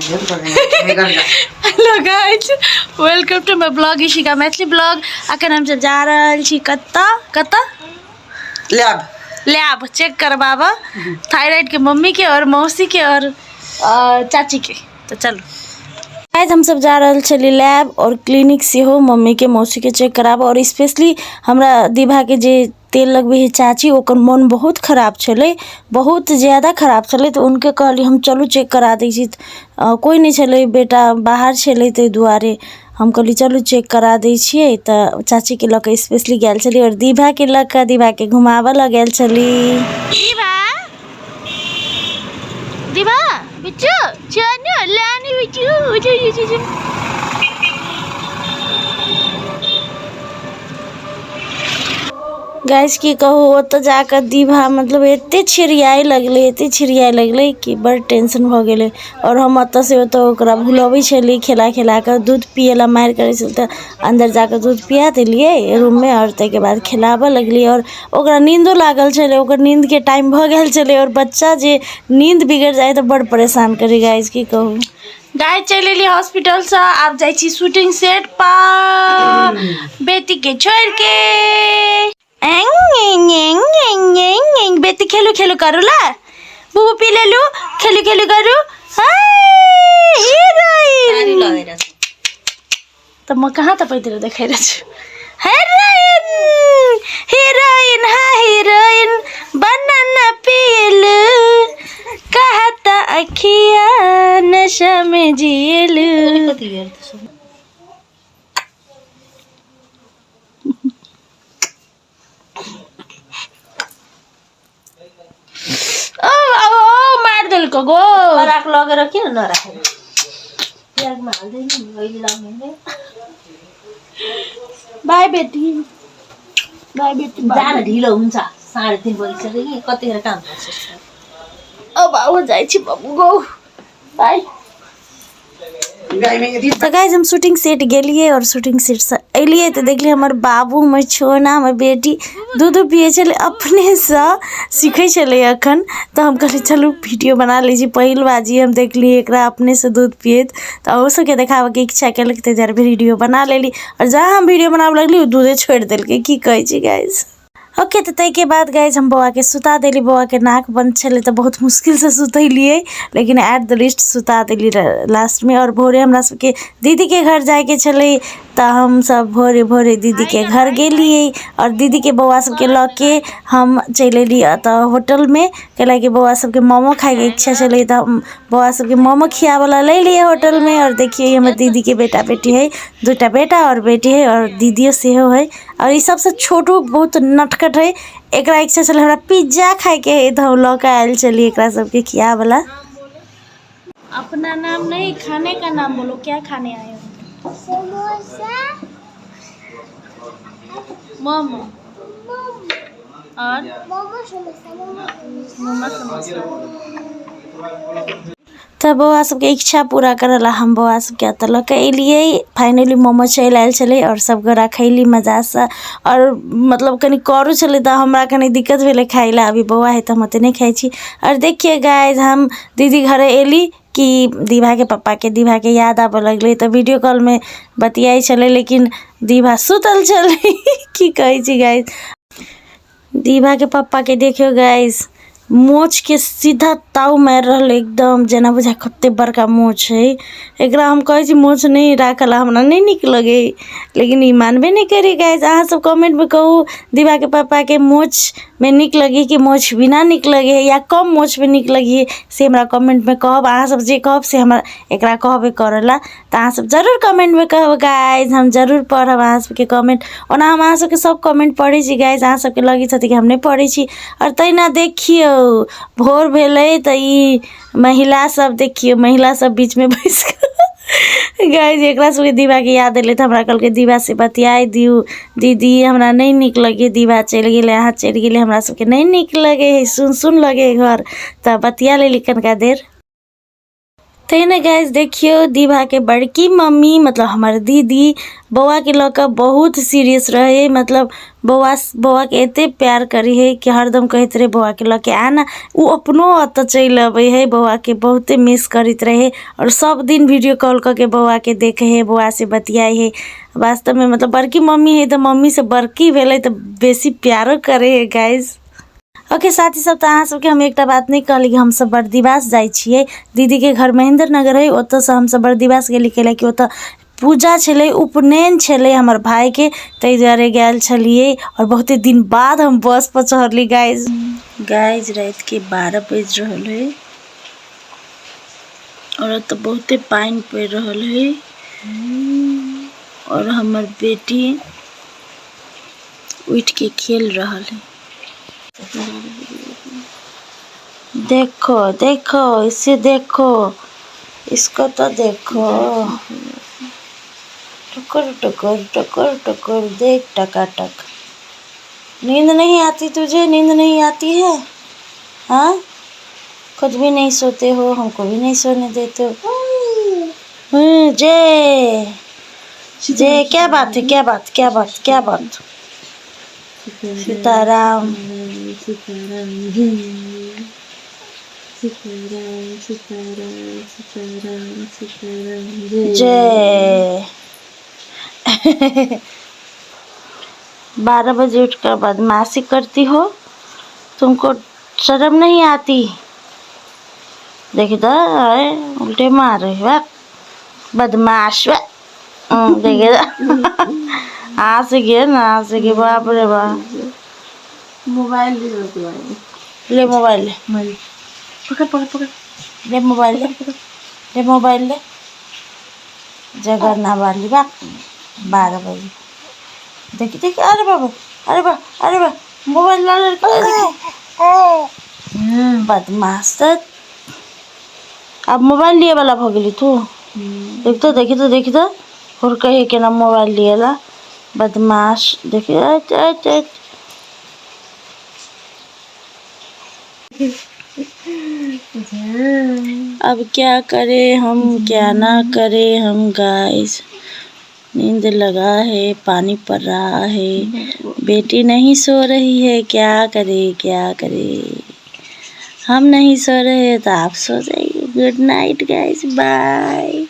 Hello guys, welcome to my blog Ishika Maithili blog. अखन हम सब जा रहल छी कत्ता लैब चेक करबाबा थायराइड के मम्मी के और मौसी के और चाची के। तो चलो गाइज, हम सब जा रहल छली लैब और क्लिनिक से हो मम्मी के मौसी के चेक कराबा। और स्पेशली हमरा दीभा के जे तेल लगबे है चाची, ओकर मन बहुत खराब छले, बहुत ज़्यादा खराब छले। तो उनके कहली हम चलू चेक करा दै छी। कोई नहीं छले, बेटा बाहर छले, ताहि दुआरे हम कहली चलू चेक करा दै छियै। तो चाची के लके स्पेशली गेल छली और दीभा के लके दीभा के घुमावे ल गेल छली। दीभा बिच्चू चलो लानी बिच्चू गाइस की कहू, ओत जाकर दीभा मतलब एते छिड़ियाए लगले कि बड़ टेंशन भ गेले। और हम अत से ओत ओकरा भुलबै छली खेला कर दूध पिएला मार करे छल। त अंदर जाकर दूध पिया देलिए रूम में और तै के बाद खिलाबे लगली। और ओकरा नींदो लागल छले, ओकर नींद के टाइम भ गेल छले। और बच्चा जे नींद बिगड़ जाए तो बड़ परेशान करे गाइस की कहू। गाइस चल एली हॉस्पिटल से, आब जाई छी शूटिंग सेट पर बेटी के छोड़ के। बेटी खेलू करू ला, बुबू पी ले लू, खेलू करू। तो मैं कहाँ तक पैदल देखे हीरोइन बनाना पील कहता अखिया नशा में जियल। मार दिल को गो राख लगे रखी न रखे यार मार दे नहीं वही लागे। बाय बेटी जान ढिलो हुन्छ 3:30 बजिसक्यो कि कतिखेर काम गर्छ। अब आउ जाइ छी बाबू गो बाय। तो गाइज हम शूटिंग सेट गेलिए और शूटिंग सेट से अलिए तो देखलिए हमार बाबू हमर छोना हमर बेटी दूध पिए चले अपने से सीखे चले अखन। तो हम कहली चलू वीडियो बना लीजिए। पहिल बाजी हम देखली एकरा अपने से दूध पिएत, तो और सबके देखावे के इच्छा केलक, तो जरा वीडियो बना लेली। और जहाँ हम वीडियो बनावे लगली दूधे छोड़ देलके की कहे छी गाइज। ओके तो तई के बाद गाइज हम बौआ के सुता देली। बौआ के नाक बंद छले तो बहुत मुश्किल से सुतलिए, लेकिन एट द लिस्ट सुता देली लास्ट में। और भोरे हमरा सबके दीदी के घर जाए के छले, तो हम सब भोरे दीदी के घर गेलिए। और दीदी के बौआ सबके लके हम चल एली होटल में, कैला कि बौआ सबके मोमो खाए के इच्छा छले। तो हम बौआ सबके मोमो खियावला ले लिए होटल में। और देखिए हमर दीदी के बेटा बेटी है, 2टा बेटा और बेटी है, और दीदियों सेहो है। और ये सबसे छोटू बहुत नटखट है, एकरा इच्छा चले हमरा पिज्जा खाए के है, तो लौका आयल चलिए एकरा सबके खियावला। अपना नाम नहीं, खाने का नाम बोलो, क्या खाने आए हो? समोसा, मोमो और मोमो समोसा। तब बौआ सबके इच्छा पूरा करला हम बौआ सबके अत लक एलिए। फाइनली मोमो चल आयल छले और सब गोरा खैली मजा से। और मतलब कनी करू छले तो हमरा कनी दिक्कत भेले खाइला। अभी बौआ है तो हम ओते नहीं खाई छी। और देखिए गाइज हम दीदी घरे एली कि दीभा के पापा के दीभा के याद आवे लगले, तो वीडियो कॉल में बतियाई छले, लेकिन दीभा सुतल छले की कहे छी गाइज। दीभा के पापा के देखियो गाइज मोच के सीधा ताव मार रहा, एकदम जना बुझा कते बड़का मोच है। एकरा हम कहे छी मोच नहीं राखला, हमरा नहीं निक लगे, लेकिन ई मानबे नहीं करे गाइज। अहाँ सब कमेंट में कहू दीभा के पापा के मोच में निक लगी कि मोच बिना निक लगे है, या कम मोच में निक लगी है, से हमरा कमेंट में कहब। अहाँ सब जे कहब से हमरा एकरा कहबे करला, तो अहाँ सब जरूर कमेंट में कहब गाइज, हम जरूर पढ़ब अहाँ सबके कमेंट। ओना हम अहाँ सबके सब कमेंट पढ़े छी गाइज, अहाँ सबके लगी छथि कि हम नहीं पढ़े छी। और तैना देखियो भोर भेले तो ई महिला सब देखियो, महिला सब बीच में बैस गाइज एकरा सबके दीवा के याद एले तो हमरा कल के दीवा से बतियाई दियो दीदी, हमरा नहीं निक लगे, दीवा चल गेले, अहाँ चल गेले, हमरा सबके नहीं निक लगे है, सुन लगे घर, तो बतिया लेली कनका देर। तो ना गाइस देखियो दीभा के बड़की मम्मी मतलब हमारे दीदी बौआ के लौका बहुत सीरियस रहे। मतलब बौआ के एते प्यार करी है कि हरदम कहते रहे बौआ के लौके आना। वो अपनो अत चल आवे है, बौआ के बहुते मिस करित रहे और सब दिन वीडियो कॉल करके बौआ के देखे है, बौआ से बतियाए है। वास्तव में मतलब बड़की मम्मी है तो मम्मी से बड़की भेले तो बेसी प्यारो करे है गाइस। ओके साथी सब तो अहाँ सबके हम एक बात नहीं कहली कि हम सब बर्दिवास जाए छिए। दीदी के घर महेंद्र नगर है, ओत से हम सब बर्दिवास गेली कैला कि ओत पूजा छले, उपनयन छले हमर भाई के, तै दुआरे गेल छलिए। और बहुते दिन बाद हम बस पर चढ़ली गाइज। रात के 12 बज रहल है और तो बहुते पानी पड़ रहल है और हमर बेटी उठ के खेल रहल है। देखो देखो इसे देखो, इसको तो देखो, टुकुर टुकुर टुकुर टुकुर देख टकाटक। नींद नहीं आती तुझे? नींद नहीं आती है? हाँ, खुद भी नहीं सोते हो, हमको भी नहीं सोने देते हो। जय जय, क्या बात है? क्या बात क्या बात क्या बात? सीताराम सीताराम सीताराम सीताराम सीताराम सीताराम जय। 12 बजे उठकर बदमाशी करती हो, तुमको शर्म नहीं आती? देखी तो उल्टे मार रही है बदमाश। देखे हाँ से गए ना, हाँ से गए। बाप रे बाप। मोबाइल ले मोबाइल ले, पकड़ पकड़ पकड़, ले मोबाइल ले मोबाइल ले। जगह ना वाली बाप। 12 बजे देखी देखी, अरे बाबा अरे बा अरे बा, मोबाइल ला ले बदमाश। अब मोबाइल लिए वाला हो गई तू। देखी तो और कहे के ना मोबाइल लिए ला बदमाश। देखिए अब क्या करे हम, क्या ना करे हम गाइस। नींद लगा है, पानी पड़ रहा है, बेटी नहीं सो रही है, क्या करे। हम नहीं सो रहे तो आप सो जाइए। Good night guys, bye.